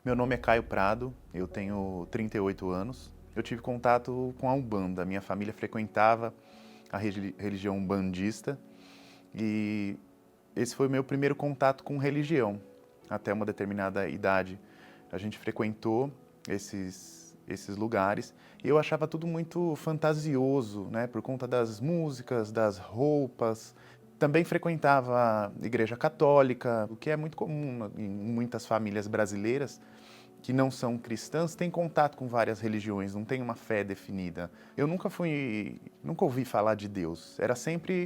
Meu nome é Caio Prado, eu tenho 38 anos. Eu tive contato com a Umbanda. Minha família frequentava a religião umbandista e esse foi o meu primeiro contato com religião. Até uma determinada idade, a gente frequentou esses lugares e eu achava tudo muito fantasioso, né, por conta das músicas, das roupas. Também frequentava a igreja católica, o que é muito comum em muitas famílias brasileiras que não são cristãs têm contato com várias religiões, não tem uma fé definida. Eu nunca ouvi falar de Deus.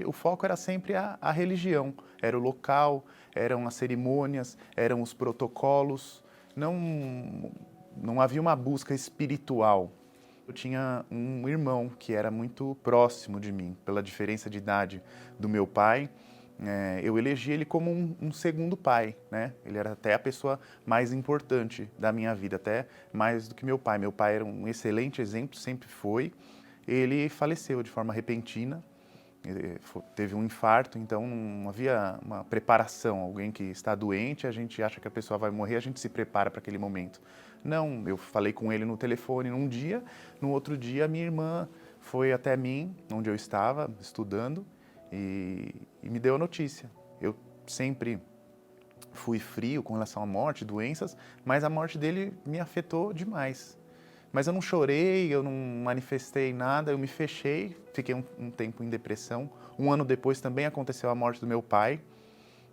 O foco era sempre a religião, era o local, eram as cerimônias, eram os protocolos. Não havia uma busca espiritual. Eu tinha um irmão que era muito próximo de mim, pela diferença de idade do meu pai. Eu elegi ele como um segundo pai, né? Ele era até a pessoa mais importante da minha vida, até mais do que meu pai. Meu pai era um excelente exemplo, sempre foi. Ele faleceu de forma repentina, teve um infarto, então não havia uma preparação. Alguém que está doente, a gente acha que a pessoa vai morrer, a gente se prepara para aquele momento. Não, eu falei com ele no telefone num dia, no outro dia minha irmã foi até mim, onde eu estava estudando, e me deu a notícia. Eu sempre fui frio com relação à morte, doenças, mas a morte dele me afetou demais. Mas eu não chorei, eu não manifestei nada, eu me fechei, fiquei um tempo em depressão. Um ano depois também aconteceu a morte do meu pai,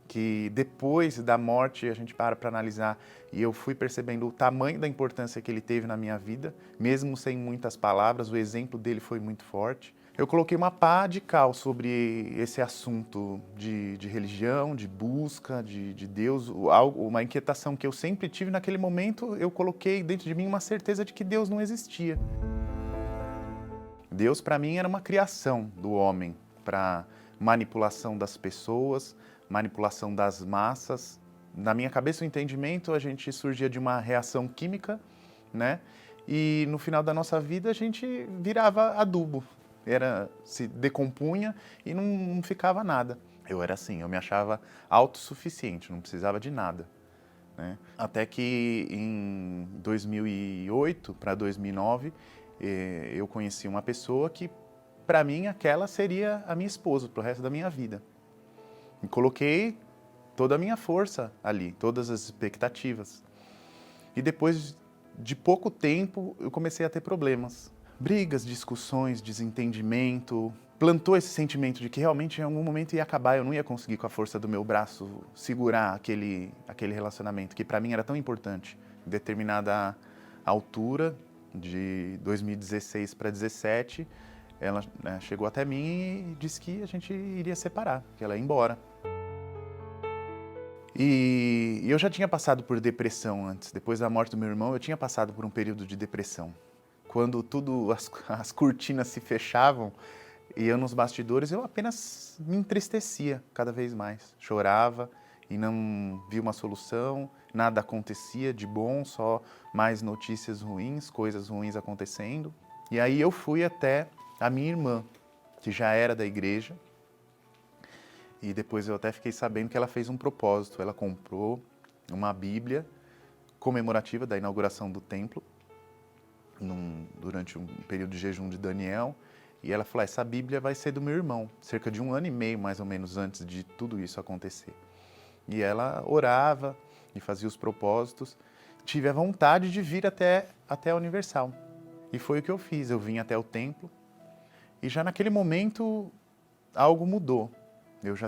que depois da morte a gente para analisar e eu fui percebendo o tamanho da importância que ele teve na minha vida, mesmo sem muitas palavras, o exemplo dele foi muito forte. Eu coloquei uma pá de cal sobre esse assunto de religião, de busca, de Deus, uma inquietação que eu sempre tive naquele momento, eu coloquei dentro de mim uma certeza de que Deus não existia. Deus, para mim, era uma criação do homem para manipulação das pessoas, manipulação das massas. Na minha cabeça, o entendimento, a gente surgia de uma reação química, né? E no final da nossa vida, a gente virava adubo. Se decompunha e não ficava nada. Eu era assim, eu me achava autossuficiente, não precisava de nada. Né? Até que em 2008 para 2009, eu conheci uma pessoa que, para mim, aquela seria a minha esposa para o resto da minha vida. E coloquei toda a minha força ali, todas as expectativas. E depois de pouco tempo, eu comecei a ter problemas. Brigas, discussões, desentendimento. Plantou esse sentimento de que realmente em algum momento ia acabar, eu não ia conseguir com a força do meu braço segurar aquele relacionamento que para mim era tão importante. Em determinada altura, de 2016 para 2017, ela chegou até mim e disse que a gente iria separar, que ela ia embora. E eu já tinha passado por depressão antes. Depois da morte do meu irmão, eu tinha passado por um período de depressão. Quando as cortinas se fechavam e eu nos bastidores, eu apenas me entristecia cada vez mais. Chorava e não via uma solução, nada acontecia de bom, só mais notícias ruins, coisas ruins acontecendo. E aí eu fui até a minha irmã, que já era da igreja, e depois eu até fiquei sabendo que ela fez um propósito. Ela comprou uma Bíblia comemorativa da inauguração do templo, durante um período de jejum de Daniel. E ela falou, essa Bíblia vai ser do meu irmão, cerca de 1 ano e meio, mais ou menos, antes de tudo isso acontecer. E ela orava e fazia os propósitos. Tive a vontade de vir até a Universal. E foi o que eu fiz. Eu vim até o templo e já naquele momento algo mudou. Eu já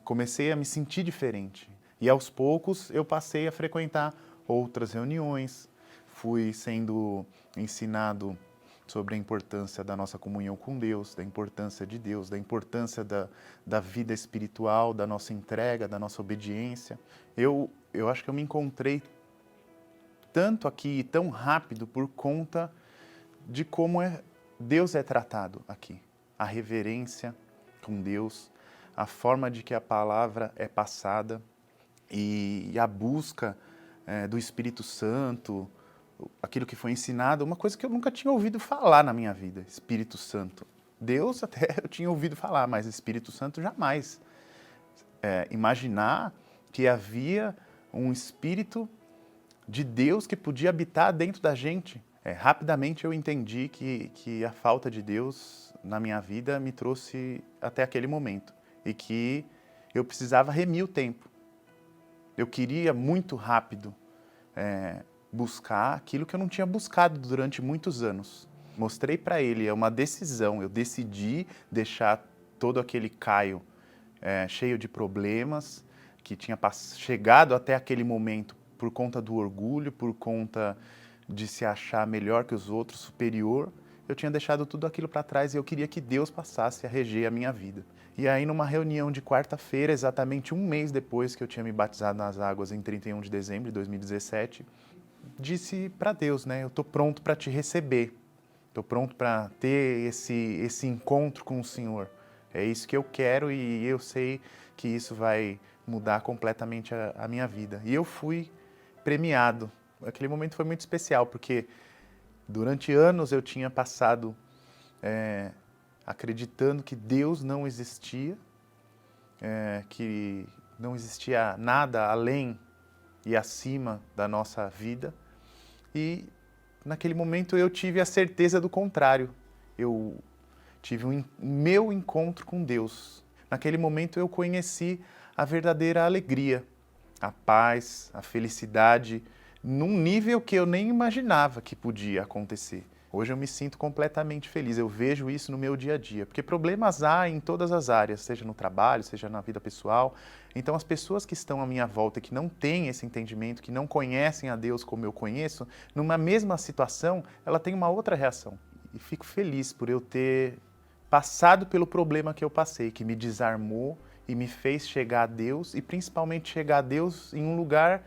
comecei a me sentir diferente. E aos poucos eu passei a frequentar outras reuniões, fui sendo ensinado sobre a importância da nossa comunhão com Deus, da importância de Deus, da importância da vida espiritual, da nossa entrega, da nossa obediência. Eu acho que eu me encontrei tanto aqui, tão rápido, por conta de como Deus é tratado aqui. A reverência com Deus, a forma de que a palavra é passada e a busca do Espírito Santo, aquilo que foi ensinado, uma coisa que eu nunca tinha ouvido falar na minha vida, Espírito Santo. Deus até eu tinha ouvido falar, mas Espírito Santo jamais. Imaginar que havia um espírito de Deus que podia habitar dentro da gente. Rapidamente eu entendi que a falta de Deus na minha vida me trouxe até aquele momento e que eu precisava remir o tempo. Eu queria muito rápido buscar aquilo que eu não tinha buscado durante muitos anos. Mostrei para ele, é uma decisão, eu decidi deixar todo aquele Caio cheio de problemas, que tinha chegado até aquele momento por conta do orgulho, por conta de se achar melhor que os outros, superior. Eu tinha deixado tudo aquilo para trás e eu queria que Deus passasse a reger a minha vida. E aí, numa reunião de quarta-feira, exatamente um mês depois que eu tinha me batizado nas águas, em 31 de dezembro de 2017, disse para Deus, né? Eu estou pronto para te receber. Estou pronto para ter esse encontro com o Senhor. É isso que eu quero e eu sei que isso vai mudar completamente a minha vida. E eu fui premiado. Aquele momento foi muito especial, porque durante anos eu tinha passado acreditando que Deus não existia, que não existia nada além e acima da nossa vida. E naquele momento eu tive a certeza do contrário. Eu tive um meu encontro com Deus. Naquele momento eu conheci a verdadeira alegria, a paz, a felicidade, num nível que eu nem imaginava que podia acontecer. Hoje eu me sinto completamente feliz, eu vejo isso no meu dia a dia, porque problemas há em todas as áreas, seja no trabalho, seja na vida pessoal. Então as pessoas que estão à minha volta, que não têm esse entendimento, que não conhecem a Deus como eu conheço, numa mesma situação, ela tem uma outra reação. E fico feliz por eu ter passado pelo problema que eu passei, que me desarmou e me fez chegar a Deus, e principalmente chegar a Deus em um lugar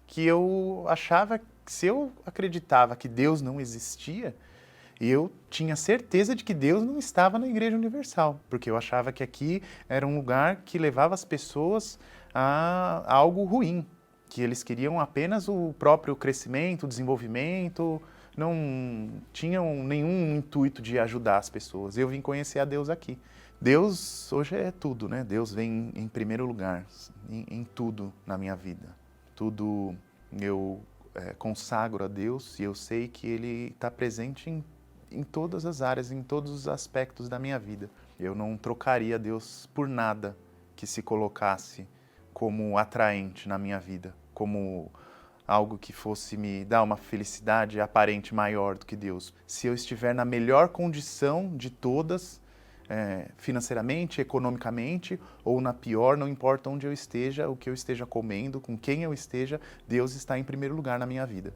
que eu achava, se eu acreditava que Deus não existia, eu tinha certeza de que Deus não estava na Igreja Universal, porque eu achava que aqui era um lugar que levava as pessoas a algo ruim, que eles queriam apenas o próprio crescimento, o desenvolvimento, não tinham nenhum intuito de ajudar as pessoas. Eu vim conhecer a Deus aqui. Deus hoje é tudo, né? Deus vem em primeiro lugar em tudo na minha vida. Tudo eu consagro a Deus e eu sei que Ele está presente em todas as áreas, em todos os aspectos da minha vida. Eu não trocaria Deus por nada que se colocasse como atraente na minha vida, como algo que fosse me dar uma felicidade aparente maior do que Deus. Se eu estiver na melhor condição de todas, financeiramente, economicamente, ou na pior, não importa onde eu esteja, o que eu esteja comendo, com quem eu esteja, Deus está em primeiro lugar na minha vida.